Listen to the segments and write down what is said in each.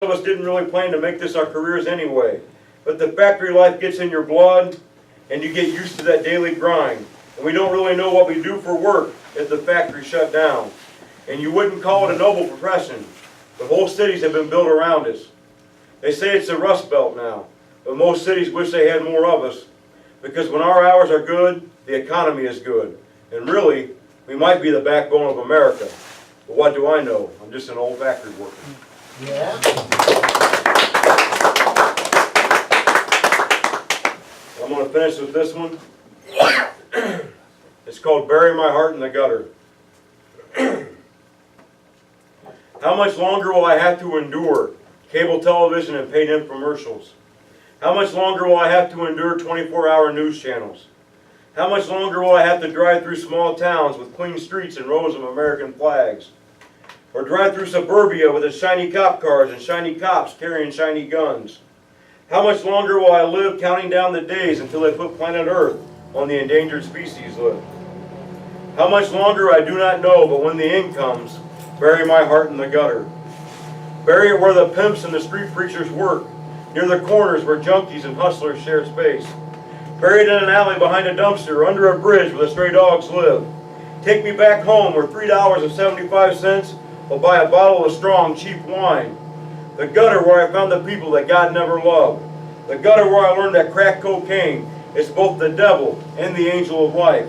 of us didn't really plan to make this our careers anyway. But the factory life gets in your blood, and you get used to that daily grind. And we don't really know what we do for work if the factory shut down. And you wouldn't call it a noble profession. The whole cities have been built around us. They say it's the Rust Belt now, but most cities wish they had more of us. Because when our hours are good, the economy is good. And really, we might be the backbone of America. But what do I know? I'm just an old factory worker. Yeah. I'm going to finish with this one. It's called Bury My Heart in the Gutter. How much longer will I have to endure cable television and paid infomercials? How much longer will I have to endure 24-hour news channels? How much longer will I have to drive through small towns with clean streets and rows of American flags? Or drive through suburbia with its shiny cop cars and shiny cops carrying shiny guns? How much longer will I live counting down the days until they put planet Earth on the endangered species list? How much longer I do not know, but when the end comes, bury my heart in the gutter. Bury it where the pimps and the street preachers work, near the corners where junkies and hustlers share space. Bury it in an alley behind a dumpster or under a bridge where the stray dogs live. Take me back home where $3.75 will buy a bottle of strong, cheap wine. The gutter where I found the people that God never loved. The gutter where I learned that crack cocaine is both the devil and the angel of life.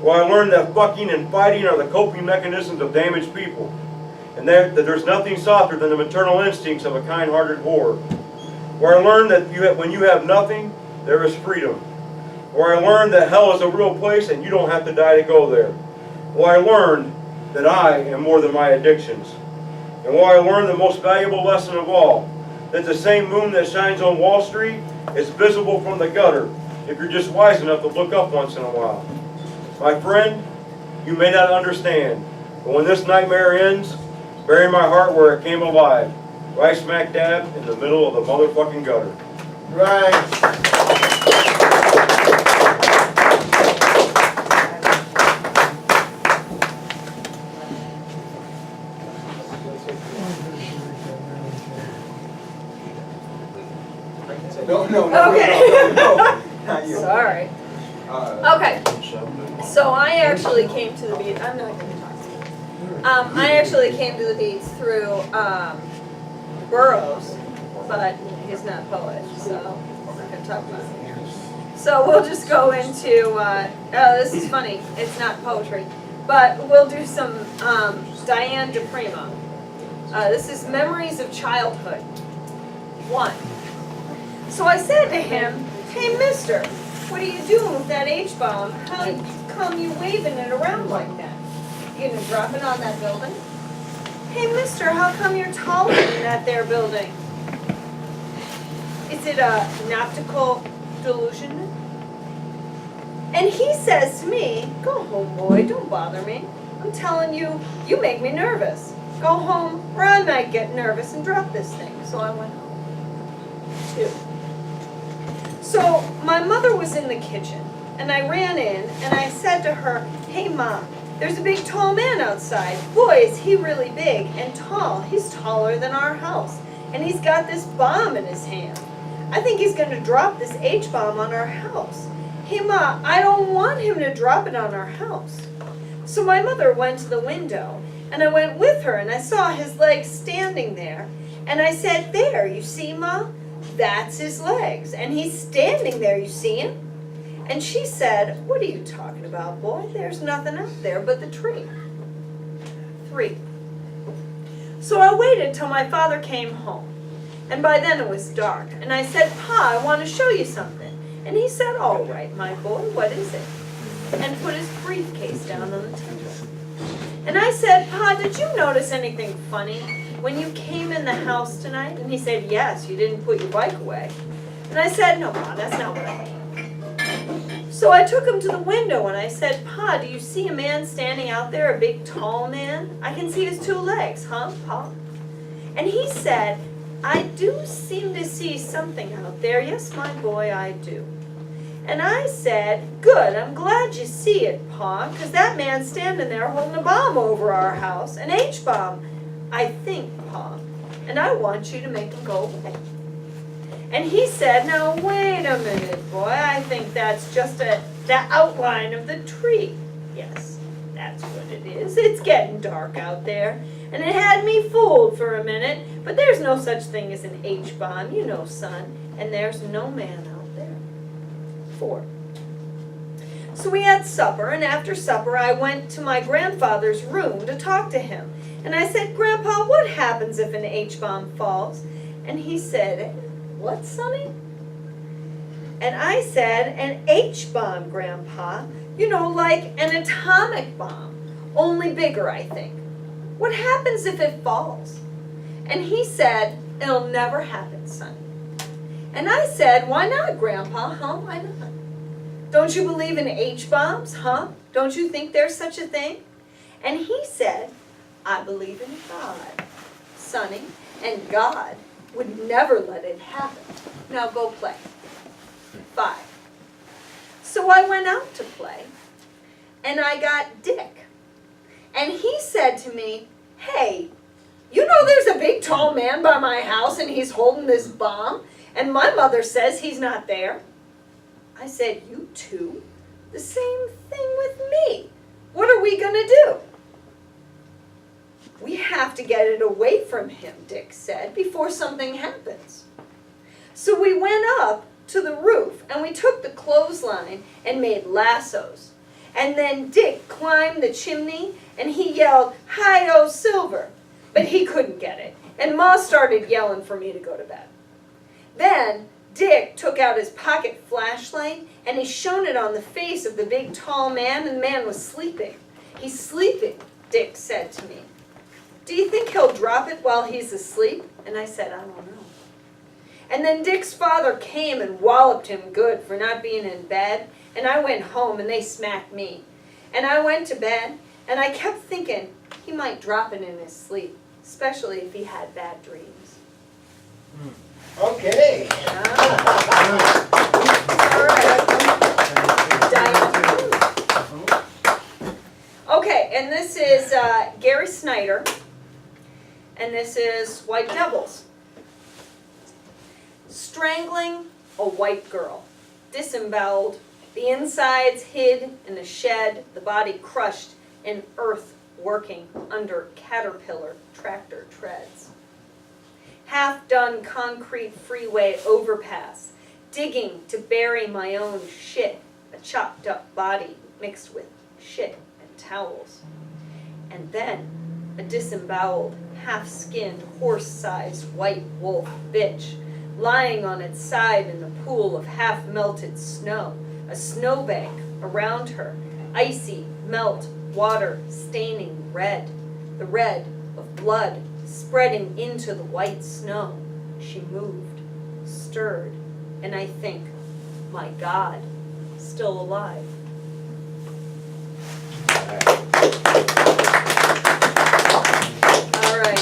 Where I learned that fucking and fighting are the coping mechanisms of damaged people. And that there's nothing softer than the maternal instincts of a kind-hearted whore. Where I learned that when you have nothing, there is freedom. Where I learned that hell is a real place and you don't have to die to go there. Where I learned that I am more than my addictions. And where I learned the most valuable lesson of all, that the same moon that shines on Wall Street is visible from the gutter if you're just wise enough to look up once in a while. My friend, you may not understand, but when this nightmare ends, bury my heart where it came alive, right smack dab in the middle of the motherfucking gutter. Right. No. Okay. Not you. Sorry. Okay. So I actually came to the beat. I'm not going to talk to you. I actually came to the beats through Burroughs, but he's not a poet, so we're not going to talk about him here. So we'll just go into. This is funny. It's not poetry, but we'll do some Diane DePrimo. This is Memories of Childhood. 1. So I said to him, "Hey, mister, what are you doing with that H-bomb? How come you waving it around like that? You gonna drop it on that building? Hey, mister, how come you're taller than that there building? Is it a optical delusion?" And he says to me, "Go home, boy, don't bother me. I'm telling you, you make me nervous. Go home, or I might get nervous and drop this thing." So I went home. 2. So my mother was in the kitchen, and I ran in, and I said to her, "Hey, Mom, there's a big tall man outside. Boy, is he really big and tall. He's taller than our house, and he's got this bomb in his hand. I think he's going to drop this H-bomb on our house. Hey, Ma, I don't want him to drop it on our house." So my mother went to the window, and I went with her, and I saw his legs standing there, and I said, "There, you see, Ma? That's his legs, and he's standing there, you see him?" And she said, "What are you talking about, boy? There's nothing out there but the tree." 3. So I waited till my father came home, and by then it was dark, and I said, "Pa, I want to show you something." And he said, "All right, my boy, what is it?" And put his briefcase down on the table. And I said, "Pa, did you notice anything funny when you came in the house tonight?" And he said, "Yes, you didn't put your bike away." And I said, "No, Pa, that's not what I mean." So I took him to the window and I said, "Pa, do you see a man standing out there, a big tall man? I can see his 2 legs, huh, Pa?" And he said, "I do seem to see something out there. Yes, my boy, I do." And I said, "Good, I'm glad you see it, Pa, 'cause that man's standing there holding a bomb over our house, an H-bomb, I think, Pa." and I want you to make them go away. And he said, now wait a minute, boy, I think that's just the outline of the tree. Yes, that's what it is. It's getting dark out there. And it had me fooled for a minute, but there's no such thing as an H-bomb, you know, son. And there's no man out there. 4. So we had supper, and after supper I went to my grandfather's room to talk to him. And I said, Grandpa, what happens if an H-bomb falls? And he said, what, Sonny? And I said, an H-bomb, Grandpa. You know, like an atomic bomb. Only bigger, I think. What happens if it falls? And he said, it'll never happen, Sonny. And I said, why not, Grandpa? Huh? Why not? Don't you believe in H-bombs? Huh? Don't you think there's such a thing? And he said, I believe in God, Sonny, and God would never let it happen. Now go play. 5. So I went out to play, and I got Dick. And he said to me, hey, you know there's a big tall man by my house, and he's holding this bomb, and my mother says he's not there. I said, you too? The same thing with me. What are we going to do? We have to get it away from him, Dick said, before something happens. So we went up to the roof, and we took the clothesline and made lassos. And then Dick climbed the chimney, and he yelled, hi-oh, Silver. But he couldn't get it, and Ma started yelling for me to go to bed. Then Dick took out his pocket flashlight, and he shone it on the face of the big tall man, and the man was sleeping. He's sleeping, Dick said to me. Do you think he'll drop it while he's asleep? And I said, I don't know. And then Dick's father came and walloped him good for not being in bed, and I went home, and they smacked me. And I went to bed, and I kept thinking he might drop it in his sleep, especially if he had bad dreams. Okay. All right. Okay, and this is Gary Snyder, and this is White Devils. Strangling a white girl, disemboweled, the insides hid in a shed, the body crushed in earth working under caterpillar tractor treads. Half-done concrete freeway overpass, digging to bury my own shit, a chopped up body mixed with shit and towels. And then a disemboweled, half-skinned, horse-sized white wolf bitch, lying on its side in a pool of half-melted snow, a snowbank around her, icy melt water staining red, the red of blood spreading into the white snow. She moved, stirred, and I think, my God, still alive. All right.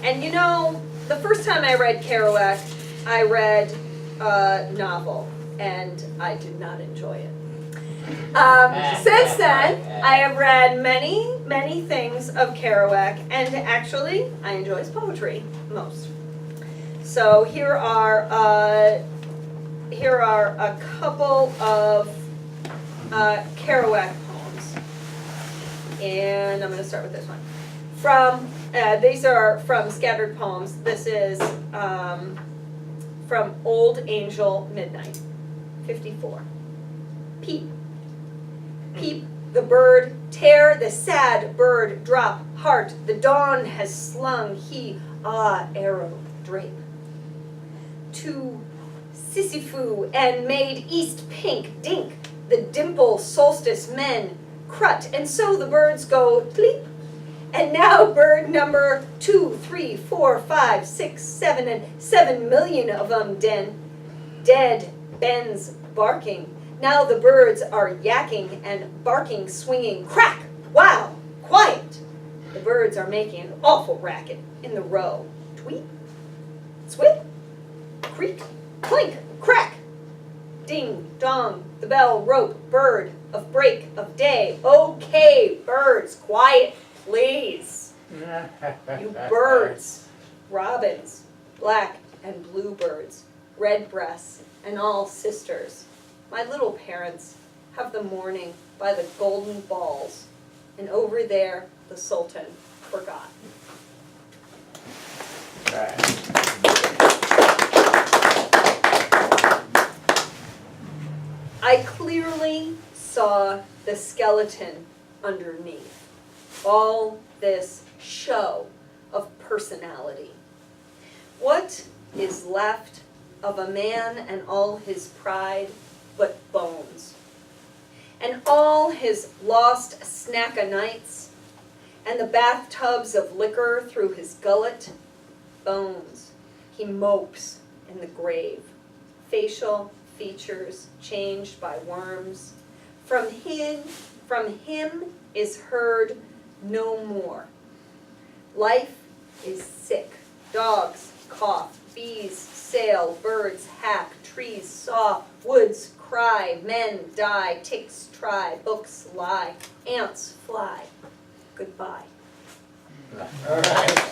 And you know, the first time I read Kerouac, I read a novel, and I did not enjoy it. Since then, I have read many, many things of Kerouac, and actually, I enjoy his poetry most. So here are a couple of Kerouac poems, and I'm going to start with this one. These are from Scattered Poems. This is from Old Angel Midnight, 54. Peep, peep the bird, tear the sad bird, drop, heart, the dawn has slung, he, arrow, drape. To Sisyphus and made east pink, dink, the dimple solstice men, crut, and so the birds go bleep. And now bird number 2, 3, 4, 5, 6, 7, and 7 million of them dead, bends barking. Now the birds are yakking and barking, swinging, crack, wow, quiet. The birds are making an awful racket in the row. Tweet, swip, creak, clink, crack. Ding, dong, the bell, rope, bird, of break, of day. Okay, birds, quiet, please. You birds. robins, black and bluebirds, redbreasts, and all sisters. My little parents have the morning by the golden balls, and over there the Sultan forgot. I clearly saw the skeleton underneath all this show of personality. What is left of a man and all his pride but bones? And all his lost snack-o'-nights, and the bathtubs of liquor through his gullet? Bones. He mopes in the grave, facial features changed by worms. From him is heard no more. Life is sick. Dogs cough, bees sail, birds hack, trees saw, woods cry, men die, ticks try, books lie, ants fly. Goodbye. All right.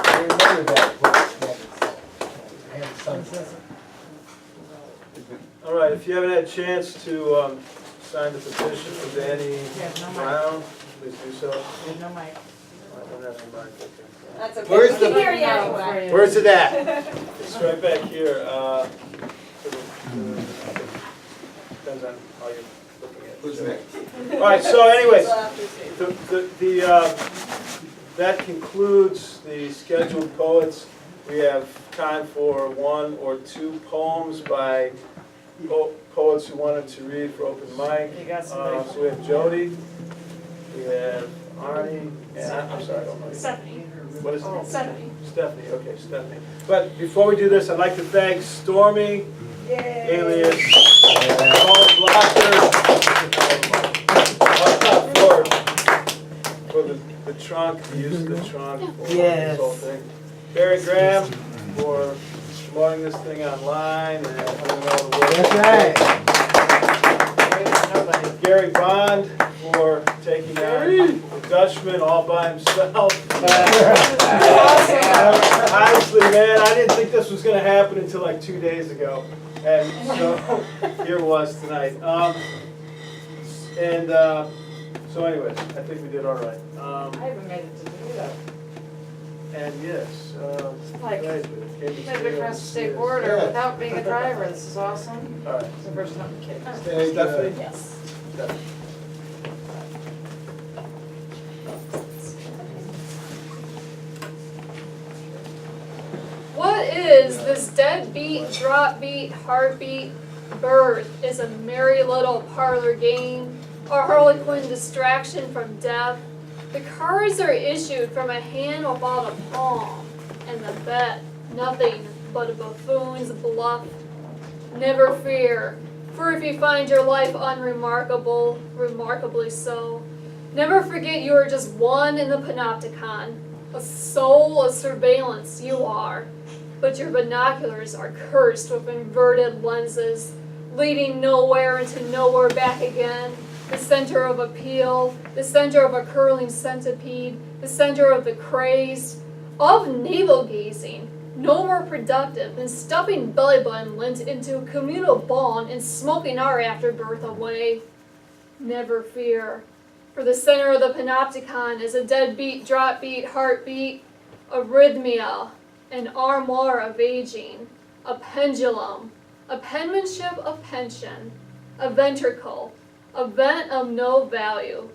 I remember that book. I had some. All right, if you haven't had a chance to sign the petition for Danny Brown, please do so. There's no mic. I don't have the mic, okay. That's okay. Where's We can the- hear you anyway. Where's it at? It's right back here. Depends on how you're looking at it. Who's next? All right, so anyways, We'll have to see. that concludes the scheduled poets. We have time for one or two poems by poets who wanted to read for open mic. You got somebody. So we have Jody, we have Arnie, and I'm sorry, I don't know. Stephanie. What is it? Stephanie. Stephanie, okay, Stephanie. But before we do this, I'd like to thank Stormy, alias Paul Blocker, for the trunk, the use of the trunk for this whole thing. Barry Graham for promoting this thing online and doing all the work. That's right. Gary Bond for taking on the Dutchman all by himself. Honestly, man, I didn't think this was going to happen until like 2 days ago. And so here it was tonight. So anyways, I think we did all right. I haven't made it to Toledo. And yes, Like, great. Made it across the state border Yeah. without being a driver. This is awesome. All right. It's the first time I'm kidding. Stay Stephanie? good. Yes. Stephanie. What is this deadbeat, drop beat, heartbeat birth? Is a merry little parlor game, a harlequin distraction from death. The cards are issued from a hand without a palm, and the bet nothing but a buffoon's bluff. Never fear, for if you find your life unremarkable, remarkably so, never forget you are just one in the panopticon, a soul of surveillance you are. But your binoculars are cursed with inverted lenses, leading nowhere into nowhere back again. The center of appeal, the center of a curling centipede, the center of the crazed, of navel gazing, no more productive than stuffing belly button lint into a communal bond and smoking our afterbirth away. Never fear, for the center of the panopticon is a deadbeat, drop beat, heartbeat, arrhythmia, an armoire of aging, a pendulum, a penmanship of pension, a ventricle, a vent of no value.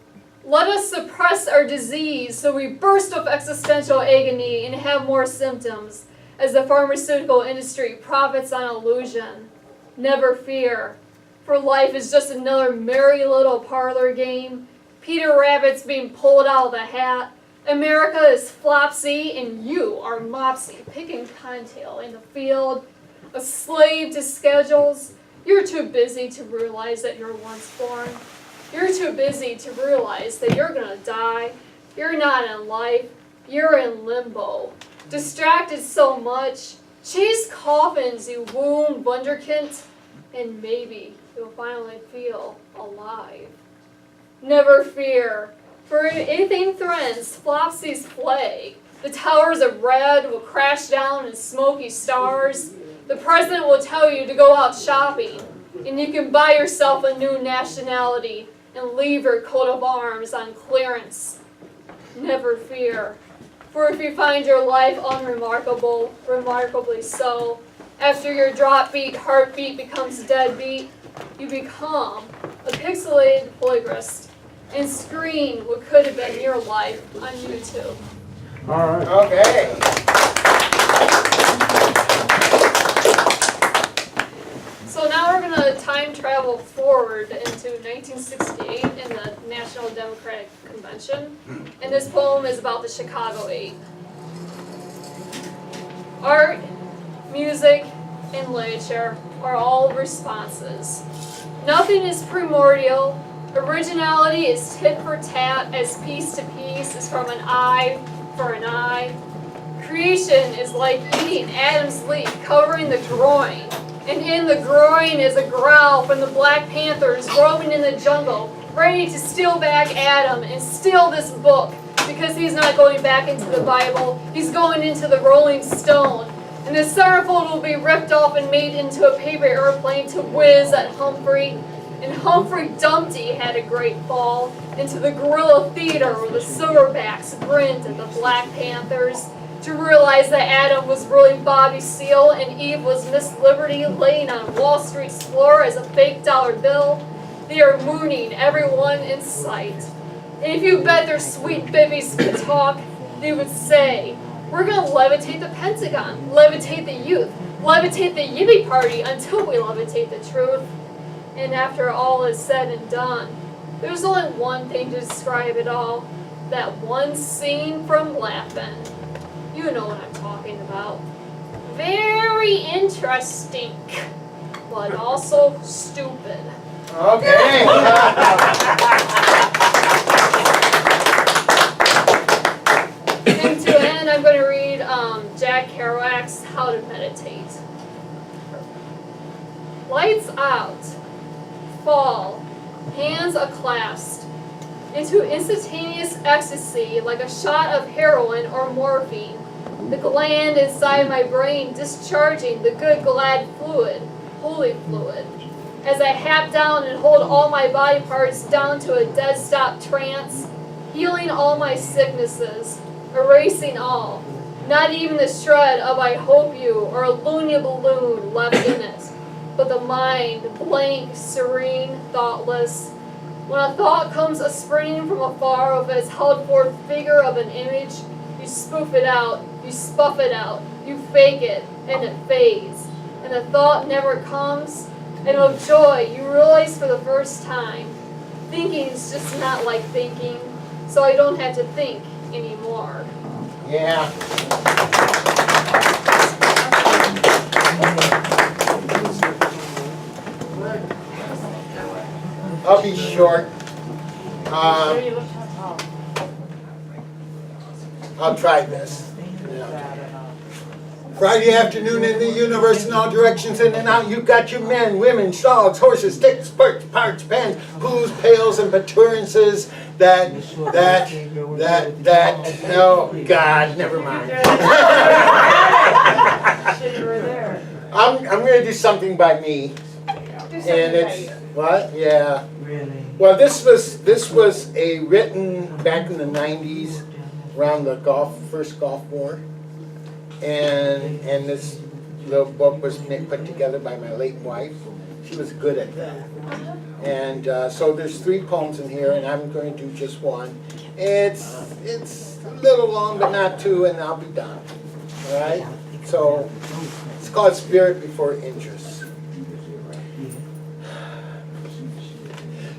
Let us suppress our disease so we burst with existential agony and have more symptoms as the pharmaceutical industry profits on illusion. Never fear, for life is just another merry little parlor game. Peter Rabbit's being pulled out of the hat. America is Flopsy and you are Mopsy, picking cottontail in the field, a slave to schedules. You're too busy to realize that you're once born. You're too busy to realize that you're gonna die. You're not in life, you're in limbo. Distracted so much, chase coffins, you wound wunderkind, and maybe you'll finally feel alive. Never fear, For if anything threatens Flopsy's flag, the towers of red will crash down in smoky stars. The president will tell you to go out shopping, and you can buy yourself a new nationality and leave your coat of arms on clearance. Never fear, for if you find your life unremarkable, remarkably so, after your drop beat, heartbeat becomes deadbeat, you become a pixelated polygrist and screen what could have been your life on YouTube. All right. Okay. So now we're going to time travel forward into 1968 in the National Democratic Convention. And this poem is about the Chicago 8. Art, music, and literature are all responses. Nothing is primordial. Originality is tit for tat as piece to piece is from an eye for an eye. Creation is like eating Adam's leaf covering the groin. And in the groin is a growl from the Black Panthers roaming in the jungle, ready to steal back Adam and steal this book, because he's not going back into the Bible, he's going into the Rolling Stone. And the centerfold will be ripped off and made into a paper airplane to whiz at Humphrey. And Humphrey Dumpty had a great fall into the Guerrilla Theater where the silverbacks grinned at the Black Panthers, to realize that Adam was really Bobby Seale and Eve was Miss Liberty laying on Wall Street's floor as a fake dollar bill. They are mooning everyone in sight. And if you bet their sweet bibbies could talk, they would say, we're going to levitate the Pentagon, levitate the youth, levitate the Yippee Party until we levitate the truth. And after all is said and done, there's only one thing to describe it all, that one scene from Laugh-In. You know what I'm talking about. Very interesting, but also stupid. Okay. And to end, I'm going to read Jack Kerouac's How to Meditate. Lights out, fall, hands aclasped, into instantaneous ecstasy like a shot of heroin or morphine. The gland inside my brain discharging the good glad fluid, holy fluid. As I hap down and hold all my body parts down to a dead stop trance, healing all my sicknesses, erasing all, not even the shred of I hope you or a loony balloon left in it, but the mind, blank, serene, thoughtless. When a thought comes a-springing from afar of its held forth figure of an image, you spoof it out, you spuff it out, you fake it, and it fades. And the thought never comes, and of joy you realize for the first time, thinking is just not like thinking, so I don't have to think anymore. Yeah. I'll be short. I'll try this. Friday afternoon in the universe in all directions, in and out. You've got your men, women, dogs, horses, sticks, spurts, parts, pens, poos, pails, and paturances. Oh God, never mind. I'm going to do something by me, and it's what? Yeah. Really? Well, this was a written back in the '90s, around the first Gulf War, and this little book was put together by my late wife. She was good at that, and so there's 3 poems in here, and I'm going to do just one. It's a little long, but not too, and I'll be done. All right. So it's called Spirit Before Interest.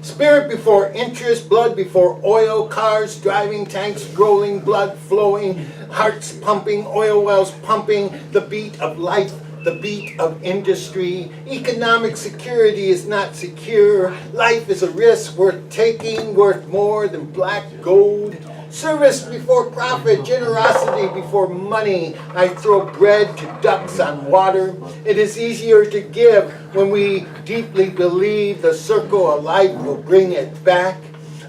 Spirit before interest, blood before oil, cars driving, tanks rolling, blood flowing, hearts pumping, oil wells pumping, the beat of life, the beat of industry. Economic security is not secure. Life is a risk worth taking, worth more than black gold. Service before profit, generosity before money. I throw bread to ducks on water. It is easier to give when we deeply believe the circle of life will bring it back.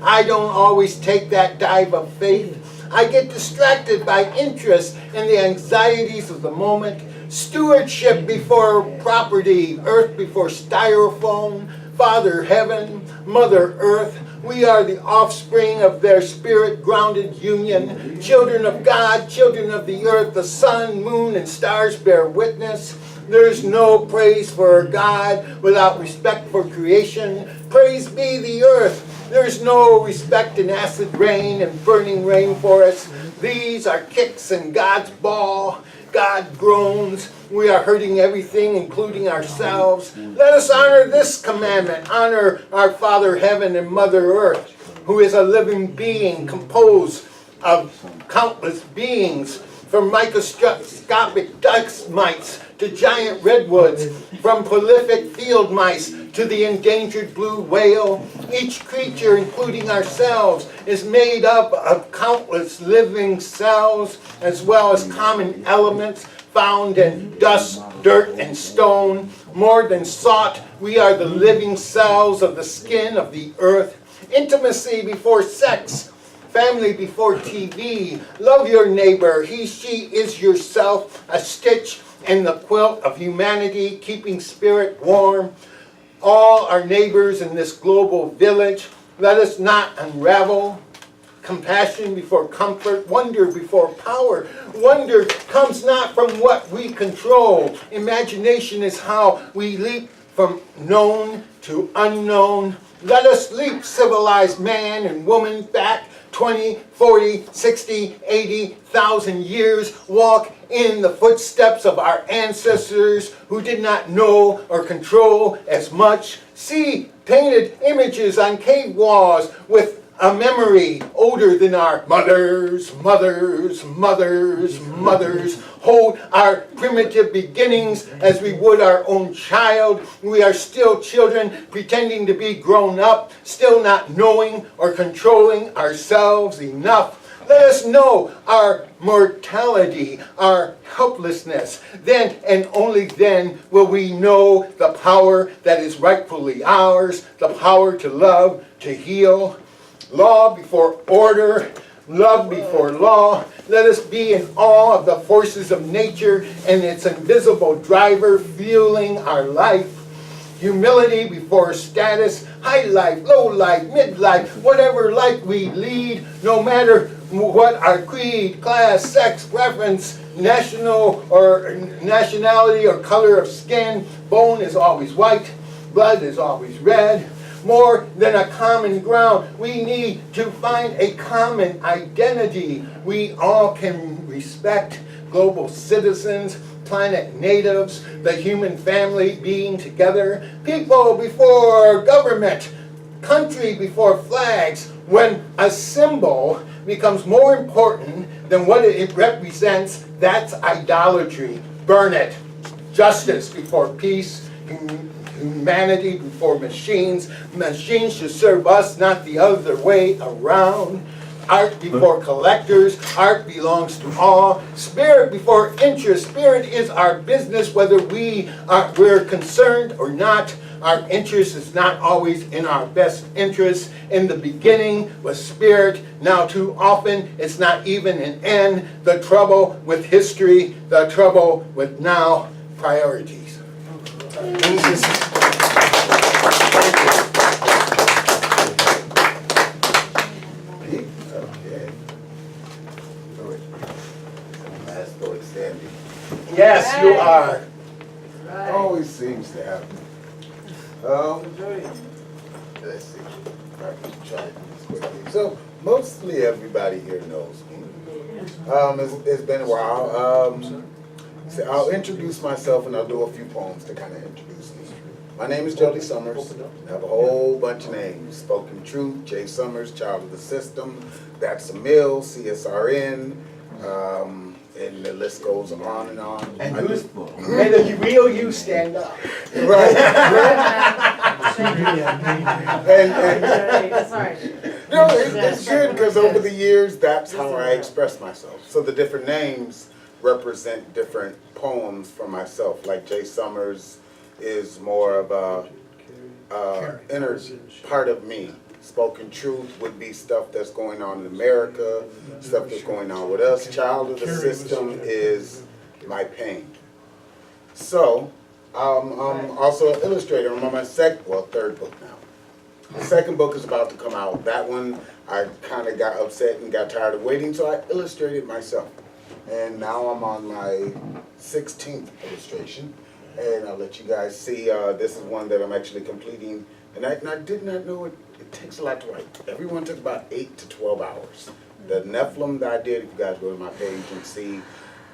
I don't always take that dive of faith. I get distracted by interest and the anxieties of the moment. Stewardship before property, earth before styrofoam, Father Heaven, Mother Earth. We are the offspring of their spirit-grounded union. Children of God, children of the earth, the sun, moon, and stars bear witness. There's no praise for God without respect for creation. Praise be the earth. There's no respect in acid rain and burning rainforests. These are kicks in God's ball. God groans. We are hurting everything, including ourselves. Let us honor this commandment. Honor our Father Heaven and Mother Earth, who is a living being composed of countless beings, from microscopic dust mites to giant redwoods, from prolific field mice to the endangered blue whale. Each creature, including ourselves, is made up of countless living cells, as well as common elements found in dust, dirt, and stone. More than sought, we are the living cells of the skin of the earth. Intimacy before sex, family before TV. Love your neighbor. He, she is yourself, a stitch in the quilt of humanity, keeping spirit warm. All our neighbors in this global village, let us not unravel. Compassion before comfort, wonder before power. Wonder comes not from what we control. Imagination is how we leap from known to unknown. Let us leap, civilized man and woman, back 20, 40, 60, 80,000 years. Walk in the footsteps of our ancestors who did not know or control as much. See painted images on cave walls with a memory older than our mothers, mothers, mothers, mothers. Hold our primitive beginnings as we would our own child. We are still children pretending to be grown up, still not knowing or controlling ourselves enough. Let us know our mortality, our helplessness. Then and only then will we know the power that is rightfully ours, the power to love, to heal. Law before order, love before law. Let us be in awe of the forces of nature and its invisible driver fueling our life. Humility before status, high life, low life, midlife, whatever life we lead, no matter what our creed, class, sex, preference, nationality or color of skin. Bone is always white, blood is always red. More than a common ground, we need to find a common identity we all can respect. Global citizens, planet natives, the human family being together. People before government, country before flags. When a symbol becomes more important than what it represents, that's idolatry. Burn it. Justice before peace. Humanity before machines. Machines should serve us, not the other way around. Art before collectors. Art belongs to all. Spirit before interest. Spirit is our business, whether we're concerned or not. Our interest is not always in our best interest. In the beginning was spirit. Now too often it's not even an end. The trouble with history. The trouble with now. Priorities. Yes, you are. Always seems to happen. Let's see. If I can try to do this quickly. So mostly everybody here knows me. It's been a while. So I'll introduce myself and I'll do a few poems to kind of introduce me. My name is Jody Summers. I have a whole bunch of names. Spoken Truth, Jay Summers, Child of the System, That's a Mill, CSRN, and the list goes on and on. And may the real you stand up. Right. and That's all right. no, it's good because over the years, that's how I express myself. So the different names represent different poems for myself. Like Jay Summers is more of a inner part of me. Spoken truth would be stuff that's going on in America, stuff that's going on with us. Child of the system is my pain. So, I'm also an illustrator. I'm on my third book now. The second book is about to come out. That one, I kind of got upset and got tired of waiting, so I illustrated myself. And now I'm on my 16th illustration. And I'll let you guys see, this is one that I'm actually completing. And I did not know it takes a lot to write. Everyone took about 8 to 12 hours. The Nephilim that I did, if you guys go to my page and see,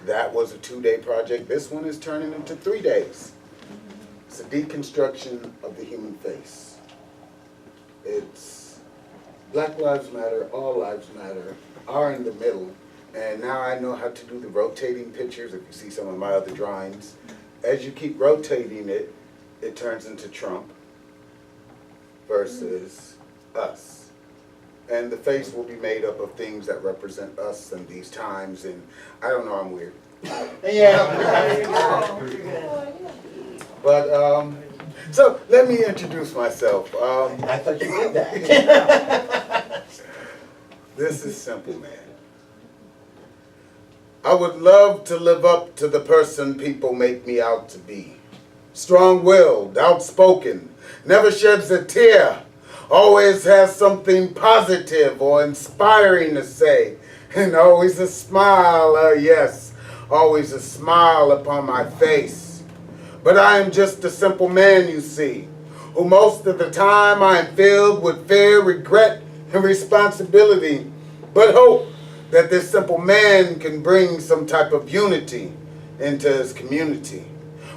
that was a 2-day project. This one is turning into 3 days. It's a deconstruction of the human face. It's Black Lives Matter, all lives matter, are in the middle. And now I know how to do the rotating pictures, if you see some of my other drawings. As you keep rotating it, it turns into Trump versus us. And the face will be made up of things that represent us in these times. And I don't know, I'm weird. Yeah. But, so let me introduce myself. I thought you did that. This is Simple Man. I would love to live up to the person people make me out to be. Strong-willed, outspoken, never sheds a tear, always has something positive or inspiring to say, and always a smile, yes, always a smile upon my face. But I am just a simple man, you see, who most of the time I am filled with fear, regret, and responsibility, but hope that this simple man can bring some type of unity into his community.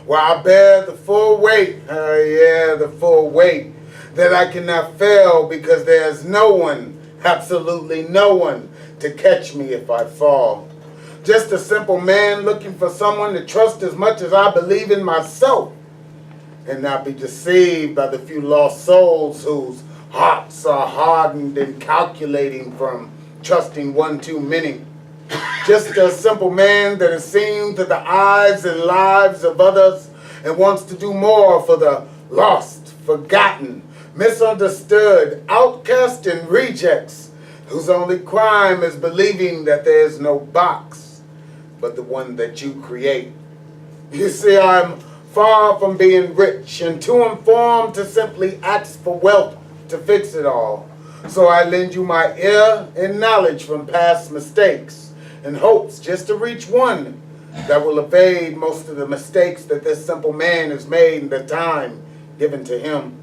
While I bear the full weight, the full weight, that I cannot fail because there's no one, absolutely no one, to catch me if I fall. Just a simple man looking for someone to trust as much as I believe in myself, and not be deceived by the few lost souls whose hearts are hardened and calculating from trusting one too many. Just a simple man that has seen through the eyes and lives of others and wants to do more for the lost, forgotten, misunderstood, outcast, and rejects, whose only crime is believing that there is no box but the one that you create. You see, I'm far from being rich and too informed to simply ask for wealth to fix it all. So I lend you my ear and knowledge from past mistakes in hopes just to reach one that will evade most of the mistakes that this simple man has made in the time given to him.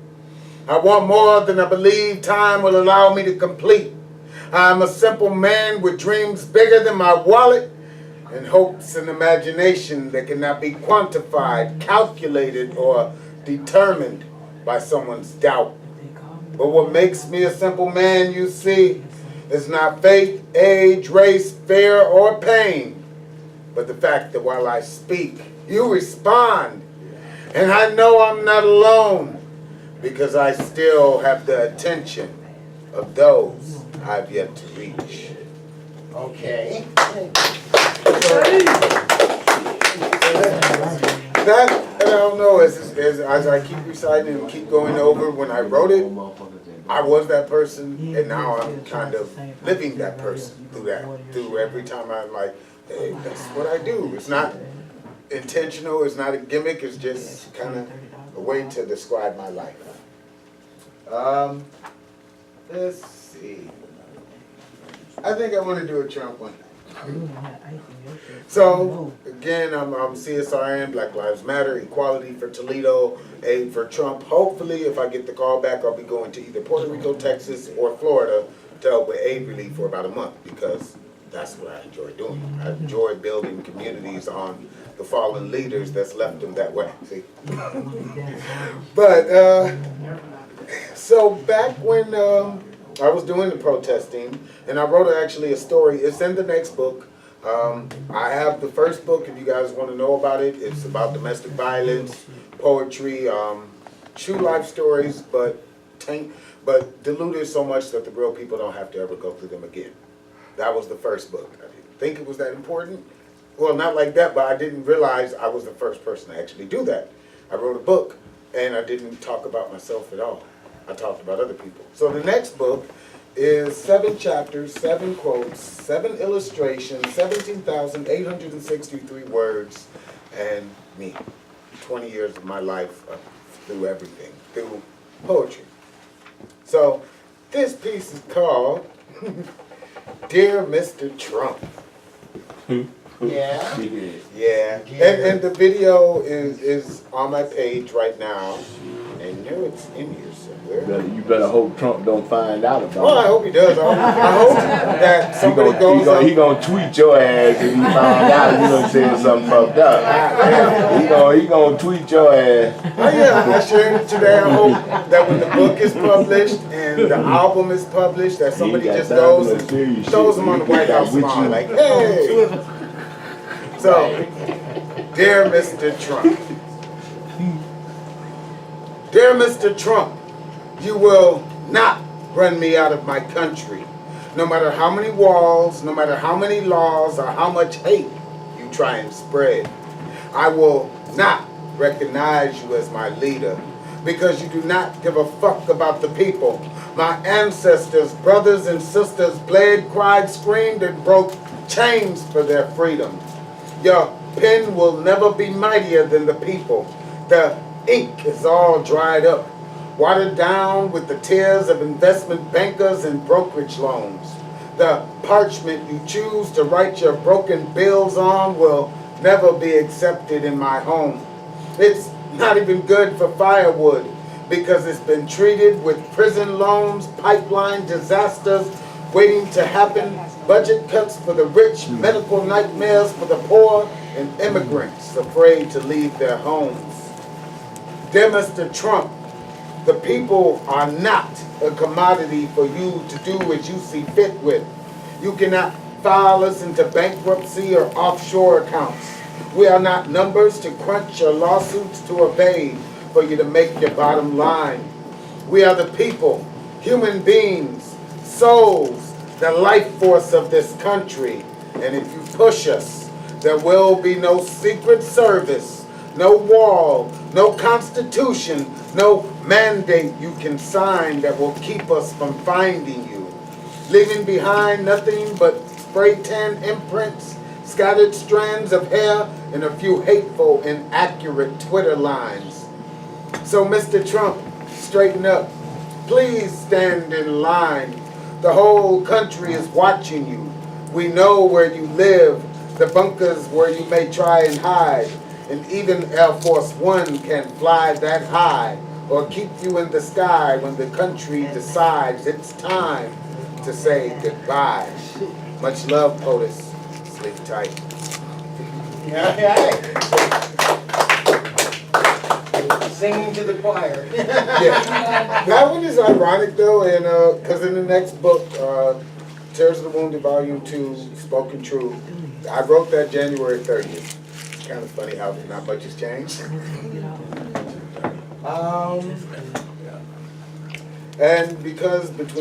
I want more than I believe time will allow me to complete. I am a simple man with dreams bigger than my wallet and hopes and imagination that cannot be quantified, calculated, or determined by someone's doubt. But what makes me a simple man, you see, is not faith, age, race, fear, or pain, but the fact that while I speak, you respond. And I know I'm not alone because I still have the attention of those I've yet to reach. Okay. That, and I don't know, as I keep reciting and keep going over, when I wrote it, I was that person, and now I'm kind of living that person through every time I'm like, hey, that's what I do. It's not intentional, it's not a gimmick, it's just kind of a way to describe my life. Let's see. I think I want to do a Trump one. So, again, I'm CSRN, Black Lives Matter, Equality for Toledo, Aid for Trump. Hopefully, if I get the call back, I'll be going to either Puerto Rico, Texas, or Florida to help with aid relief for about a month, because that's what I enjoy doing. I enjoy building communities on the fallen leaders that's left them that way. See? But, so back when I was doing the protesting, and I wrote actually a story. It's in the next book. I have the first book, if you guys want to know about it. It's about domestic violence, poetry, true life stories, but diluted so much that the real people don't have to ever go through them again. That was the first book. I didn't think it was that important. Well, not like that, but I didn't realize I was the first person to actually do that. I wrote a book, and I didn't talk about myself at all. I talked about other people. So the next book is 7 chapters, 7 quotes, 7 illustrations, 17,863 words, and me. 20 years of my life through everything, through poetry. So this piece is called Dear Mr. Trump. Yeah. Yeah. And the video is on my page right now. And you know it's in here somewhere. You better hope Trump don't find out about it. Oh, I hope he does. I hope that somebody goes up. He gonna tweet your ass if he found out you done said something fucked up. He gonna tweet your ass. Oh yeah, I shared it today. I hope that when the book is published and the album is published, that somebody just goes and throws them on the White House lawn, like, hey. So, dear Mr. Trump. Dear Mr. Trump, you will not run me out of my country. No matter how many walls, no matter how many laws, or how much hate you try and spread. I will not recognize you as my leader because you do not give a fuck about the people. My ancestors, brothers and sisters bled, cried, screamed, and broke chains for their freedom. Your pen will never be mightier than the people. The ink is all dried up, watered down with the tears of investment bankers and brokerage loans. The parchment you choose to write your broken bills on will never be accepted in my home. It's not even good for firewood because it's been treated with prison loans, pipeline disasters waiting to happen, budget cuts for the rich, medical nightmares for the poor, and immigrants afraid to leave their homes. Dear Mr. Trump, the people are not a commodity for you to do as you see fit with. You cannot file us into bankruptcy or offshore accounts. We are not numbers to crunch or lawsuits to obey for you to make your bottom line. We are the people, human beings, souls, the life force of this country. And if you push us, there will be no secret service, no wall, no constitution, no mandate you can sign that will keep us from finding you. Leaving behind nothing but spray tan imprints, scattered strands of hair, and a few hateful, inaccurate Twitter lines. So Mr. Trump, straighten up. Please stand in line. The whole country is watching you. We know where you live, the bunkers where you may try and hide. And even Air Force One can fly that high or keep you in the sky when the country decides it's time to say goodbye. Much love, POTUS. Sleep tight. Singing to the choir. Yeah. That one is ironic though, and because in the next book, Tears of the Wounded Volume 2, Spoken Truth, I wrote that January 30th. It's kind of funny how not much has changed. And because between